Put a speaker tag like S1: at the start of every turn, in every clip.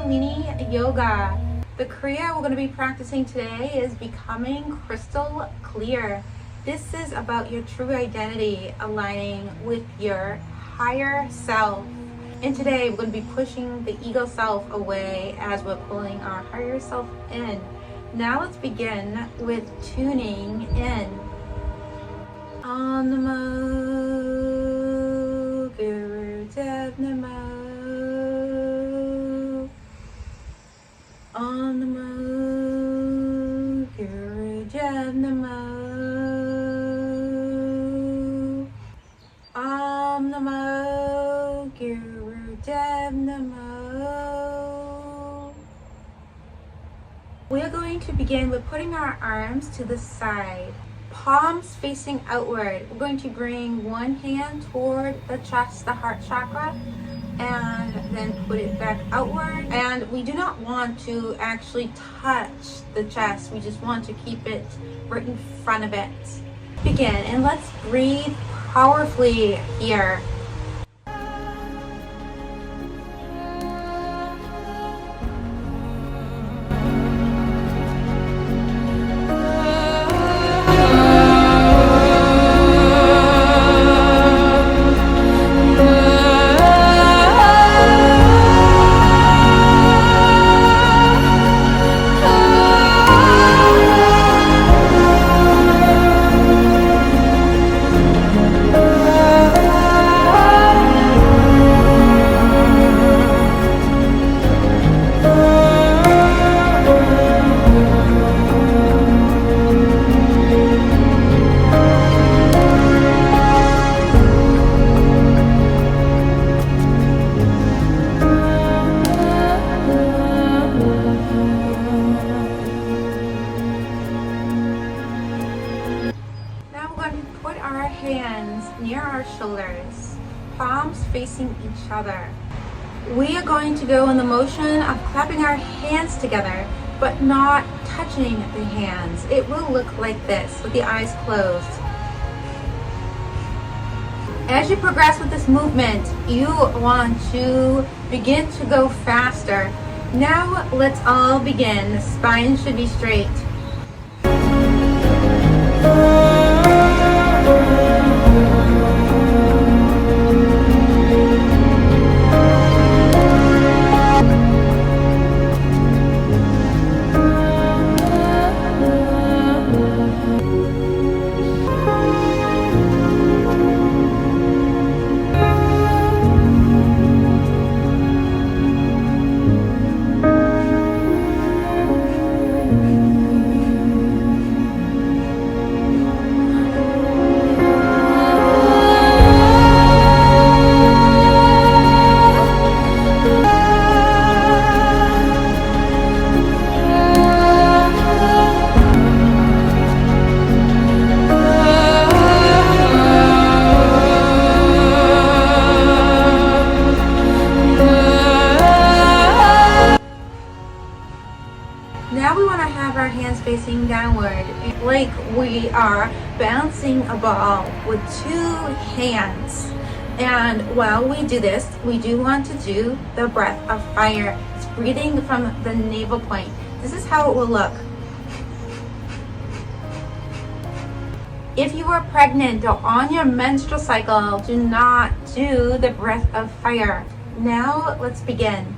S1: Kundalini Yoga. The Kriya we're going to be practicing today is becoming crystal clear. This is about your true identity aligning with your higher self. And today we're going to be pushing the ego self away as we're pulling our higher self in. Now let's begin with tuning in. Om Namo Guru Dev Namo. Om Namo Guru Dev Namo. Om Namo Guru Dev Namo. We are going to begin with putting our arms to the side, palms facing outward. We're going to bring one hand toward the chest, the heart chakra, and then put it back outward. And we do not want to actually touch the chest. We just want to keep it right in front of it. Begin, and let's breathe powerfully here. Hands near our shoulders, palms facing each other. We are going to go in the motion of clapping our hands together, but not touching the hands. It will look like this with the eyes closed. As you progress with this movement, you want to begin to go faster. Now let's all begin. The spine should be straight. Now we want to have our hands facing downward, like we are bouncing a ball with two hands. And while we do this, we do want to do the breath of fire. It's breathing from the navel point. This is how it will look. If you are pregnant or on your menstrual cycle, do not do the breath of fire. Now let's begin.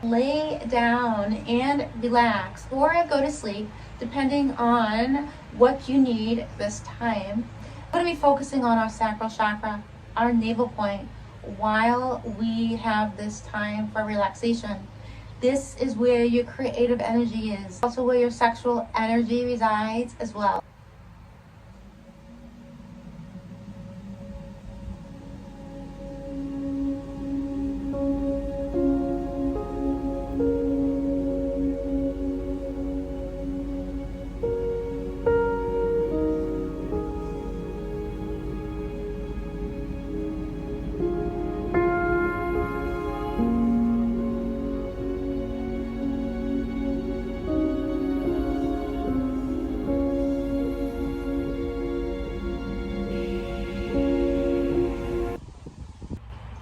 S1: Lay down and relax or go to sleep, depending on what you need this time. We're going to be focusing on our sacral chakra, our navel point, while we have this time for relaxation. This is where your creative energy is, also where your sexual energy resides as well.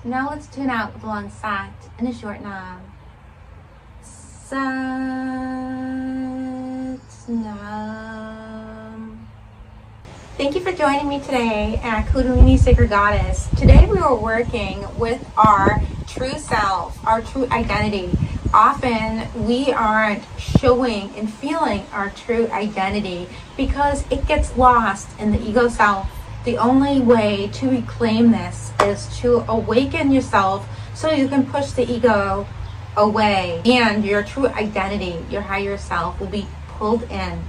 S1: Now let's tune out with a long sat and a short nam. Sat nam. Thank you for joining me today at Kundalini Sacred Goddess. Today we were working with our true self, our true identity. Often we aren't showing and feeling our true identity because it gets lost in the ego self. The only way to reclaim this is to awaken yourself so you can push the ego away and your true identity, your higher self, will be pulled in.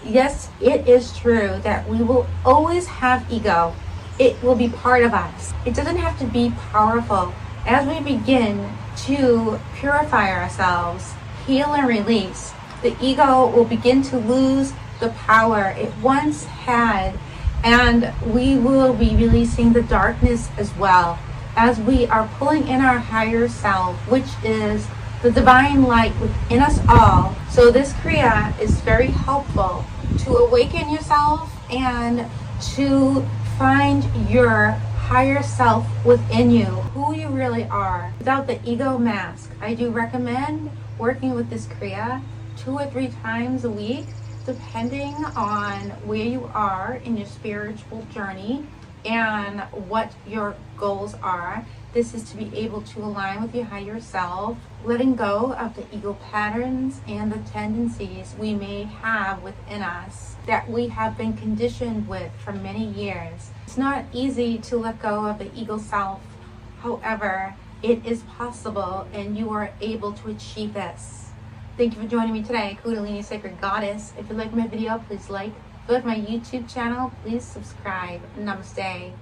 S1: Yes, it is true that we will always have ego. It will be part of us. It doesn't have to be powerful. As we begin to purify ourselves, heal and release, the ego will begin to lose the power it once had. And we will be releasing the darkness as well as we are pulling in our higher self, which is the divine light within us all. So this Kriya is very helpful to awaken yourself and to find your higher self within you, who you really are, without the ego mask. I do recommend working with this Kriya 2 or 3 times a week, depending on where you are in your spiritual journey and what your goals are. This is to be able to align with your higher self, letting go of the ego patterns and the tendencies we may have within us that we have been conditioned with for many years. It's not easy to let go of the ego self. However, it is possible and you are able to achieve this. Thank you for joining me today, Kundalini Sacred Goddess. If you like my video, please like. If you like my YouTube channel, please subscribe. Namaste.